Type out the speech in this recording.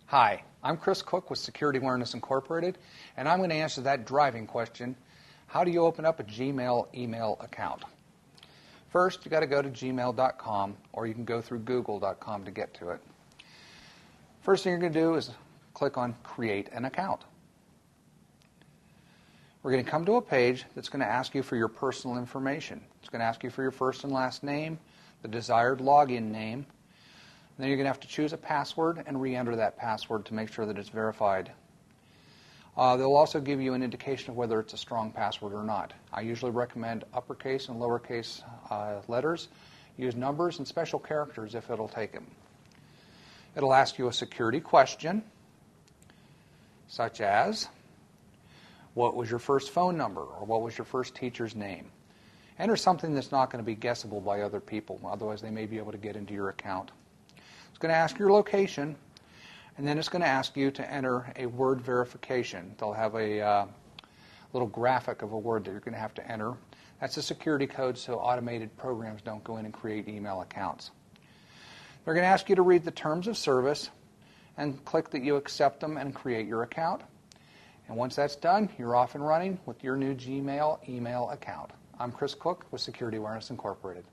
Hi, I'm Chris Cook with Security Awareness Incorporated, and I'm going to answer that driving question: how do you open up a Gmail email account? First, you got to go to gmail.com, or you can go through google.com to get to it. First thing you're going to do is click on Create an Account. We're going to come to a page that's going to ask you for your personal information. It's going to ask you for your first and last name, the desired login name. Then you're going to have to choose a password and re-enter that password to make sure that it's verified. They'll also give you an indication of whether it's a strong password or not. I usually recommend uppercase and lowercase letters. Use numbers and special characters if it'll take them. It'll ask you a security question, such as, what was your first phone number, or what was your first teacher's name? Enter something that's not going to be guessable by other people, otherwise they may be able to get into your account. It's going to ask your location, and then it's going to ask you to enter a word verification. They'll have a little graphic of a word that you're going to have to enter. That's a security code so automated programs don't go in and create email accounts. They're going to ask you to read the terms of service and click that you accept them and create your account. And once that's done, you're off and running with your new Gmail email account. I'm Chris Cook with Security Awareness Incorporated.